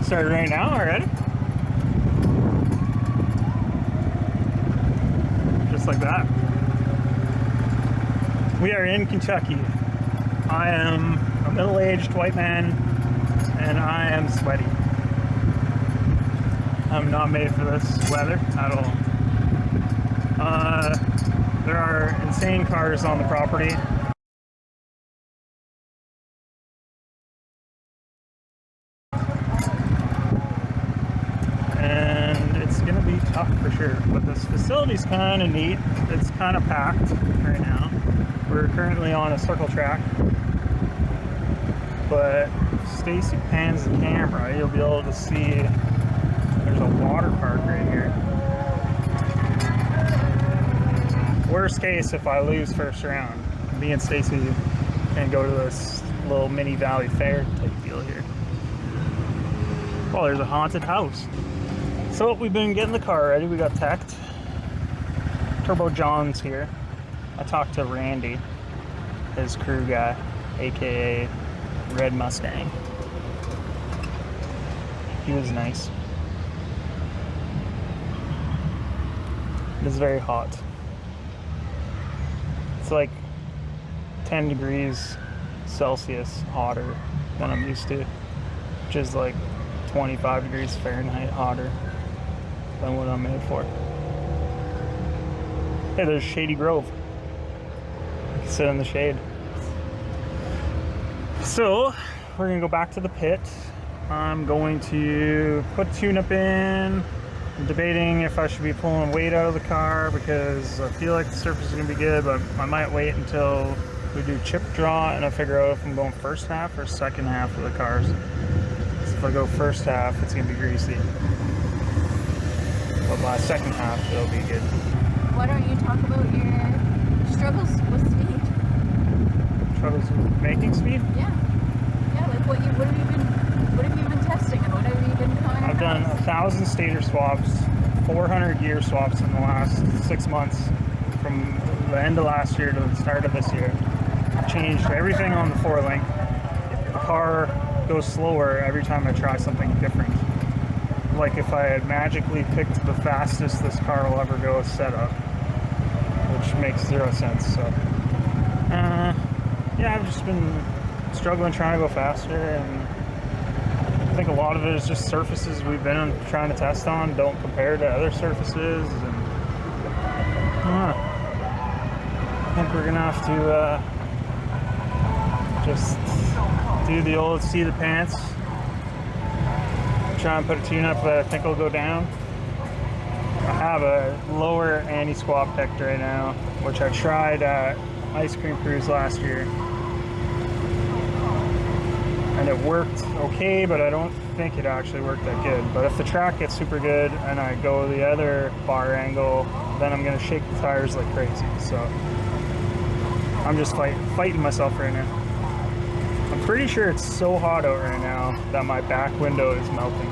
Started right now already? Just like that. We are in Kentucky. I am a middle-aged white man and I am sweaty. I'm not made for this weather at all. There are insane cars on the property. And it's gonna be tough for sure, but this facility's kind of neat. It's kind of packed right now. We're currently on a circle track, but if Stacy pans the camera, you'll be able to see there's a water park right here. Worst case, if I lose first round, me and Stacy can go to this little mini valley fair type deal here. Oh, there's a haunted house. So we've been getting the car ready. We got teched. Turbo John's here. I talked to Randy, his crew guy, aka Red Mustang. He was nice. It is very hot. It's like 10 degrees Celsius hotter than I'm used to, which is like 25 degrees Fahrenheit hotter than what I'm made for. Hey, there's Shady Grove. You can sit in the shade. So, we're gonna go back to the pit. I'm going to put tune-up in. I'm debating if I should be pulling weight out of the car because I feel like the surface is gonna be good, but I might wait until we do chip draw and I figure out if I'm going first half or second half of the cars. So if I go first half, it's gonna be greasy. But by second half, it'll be good. Why don't you talk about your struggles with speed? Struggles with making speed? Yeah. Yeah, like what have you been testing and what have you been coming I've done 1,000 stator swaps, 400 gear swaps in the last 6 months, from the end of last year to the start of this year. I've changed everything on the 4-link. The car goes slower every time I try something different. Like if I had magically picked the fastest this car will ever go setup, which makes 0 sense. So, yeah, I've just been struggling trying to go faster, and I think a lot of it is just surfaces we've been trying to test on don't compare to other surfaces, and I think we're gonna have to just do the old seat of the pants, try and put a tune-up that I think will go down. I have a lower anti-squat picked right now, which I tried at Ice Cream Cruise last year. And it worked okay, but I don't think it actually worked that good. But if the track gets super good and I go the other bar angle, then I'm gonna shake the tires like crazy. So I'm just fighting myself right now. I'm pretty sure it's so hot out right now that my back window is melting.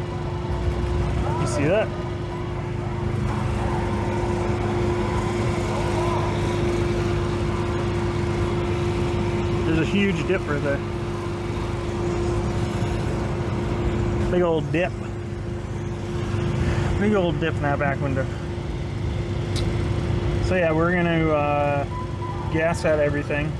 You see that? There's a huge dip right there. Big old dip. Big old dip in that back window. So yeah, we're gonna gas at everything.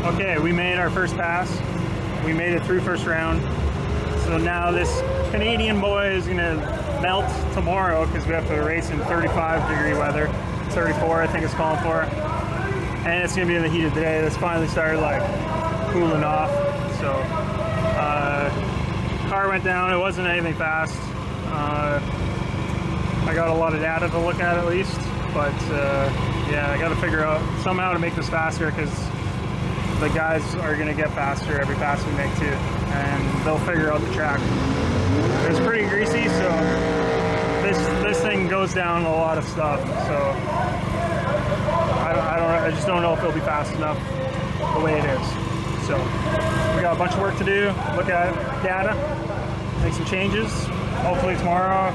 Okay, we made our first pass. We made it through first round. So now this Canadian boy is gonna melt tomorrow because we have to race in 35-degree weather. 34, I think it's calling for. And it's gonna be in the heat of the day. This finally started like cooling off. So car went down. It wasn't anything fast. I got a lot of data to look at least, but yeah, I got to figure out somehow to make this faster because the guys are gonna get faster every pass we make too, and they'll figure out the track. It's pretty greasy, so this thing goes down a lot of stuff. So I just don't know if it'll be fast enough the way it is. So we got a bunch of work to do. Look at data, make some changes. Hopefully tomorrow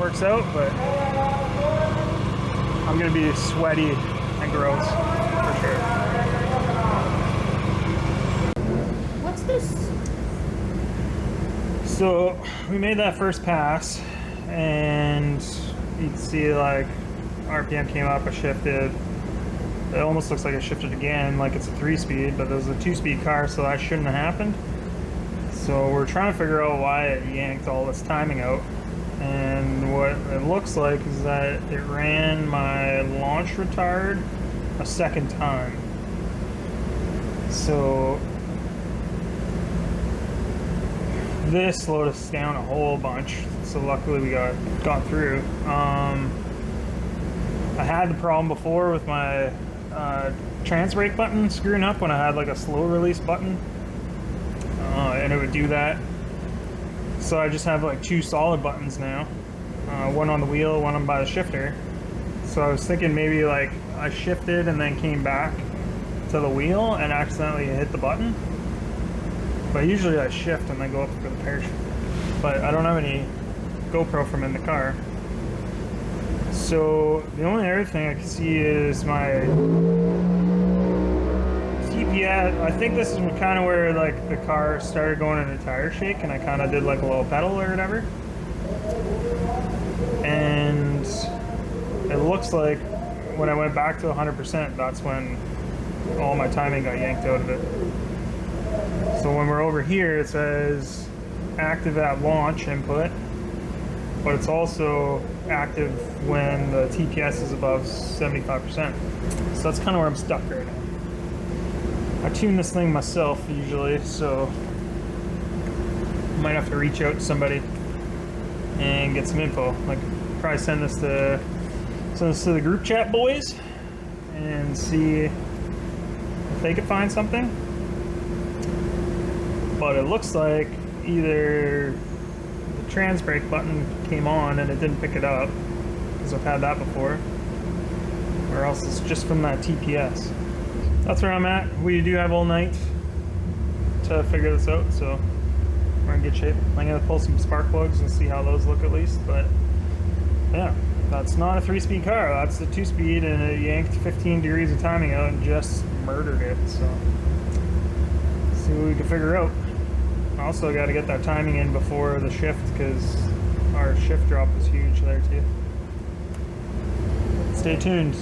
works out, but I'm gonna be sweaty and gross for sure. What's this? So we made that first pass, and you can see like RPM came up, I shifted. It almost looks like I shifted again, like it's a 3-speed, but it was a 2-speed car, so that shouldn't have happened. So we're trying to figure out why it yanked all this timing out. And what it looks like is that it ran my launch retard a second time. So this slowed us down a whole bunch. So luckily we got through. I had the problem before with my trans brake button screwing up when I had like a slow release button, and it would do that. So I just have like 2 solid buttons now, one on the wheel, one on by the shifter. So I was thinking maybe like I shifted and then came back to the wheel and accidentally hit the button. But usually I shift and then go up for the parachute. But I don't have any GoPro from in the car. So the only other thing I can see is my TPS. I think this is kind of where like the car started going in a tire shake, and I kind of did like a little pedal or whatever. And it looks like when I went back to 100%, that's when all my timing got yanked out of it. So when we're over here, it says active at launch input, but it's also active when the TPS is above 75%. So that's kind of where I'm stuck right now. I tune this thing myself usually, so I might have to reach out to somebody and get some info. Like probably send this to the group chat boys and see if they could find something. But it looks like either the trans brake button came on and it didn't pick it up, because I've had that before, or else it's just from that TPS. That's where I'm at. We do have all night to figure this out, so we're in good shape. I'm gonna pull some spark plugs and see how those look at least, but yeah, that's not a 3-speed car, that's a 2-speed, and it yanked 15 degrees of timing out and just murdered it. So see what we can figure out. Also got to get that timing in before the shift, because our shift drop was huge there too. Stay tuned.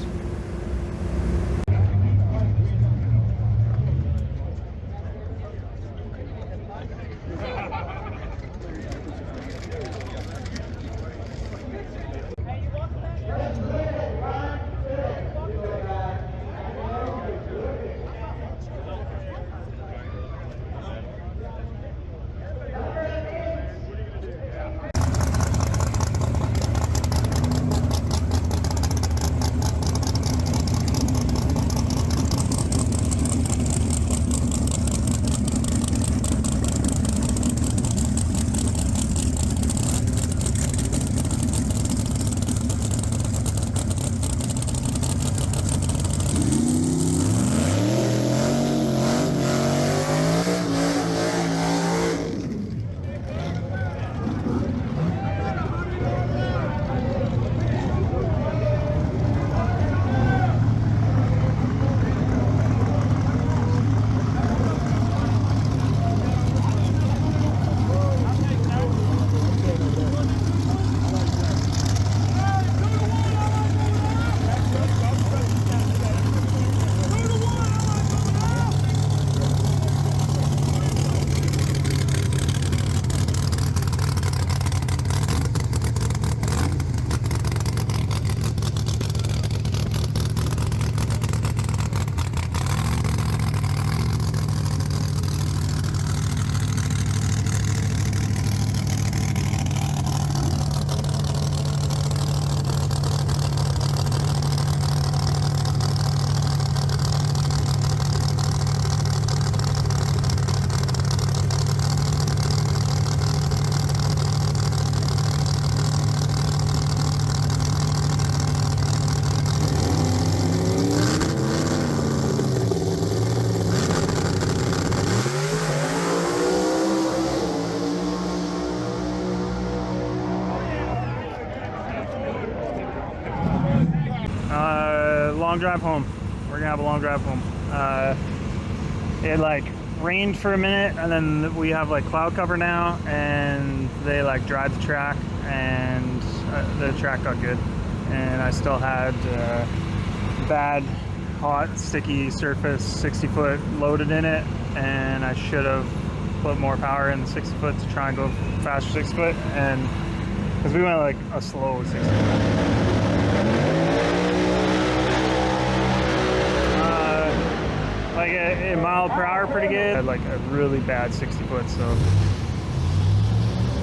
long drive home. We're gonna have a long drive home. It like rained for a minute, and then we have like cloud cover now, and they like dried the track, and the track got good. And I still had bad, hot, sticky surface 60-foot loaded in it, and I should have put more power in the 60-foot to try and go faster 60-foot, and because we went like a slow 60-foot. Like a mile per hour pretty good. I had like a really bad 60-foot, so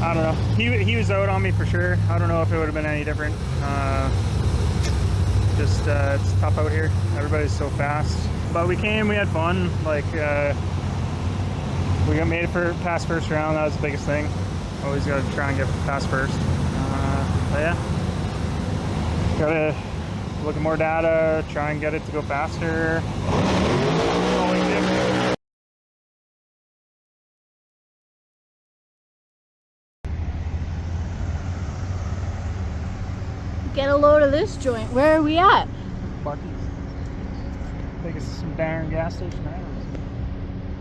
I don't know. He was out on me for sure. I don't know if it would have been any different. Just it's tough out here. Everybody's so fast. But we came, we had fun. Like we got made it for past first round. That was the biggest thing. Always got to try and get past first. But yeah, gotta look at more data, try and get it to go faster. Get a load of this joint. Where are we at? Bucky's. I think it's some Darren gas station. I don't know.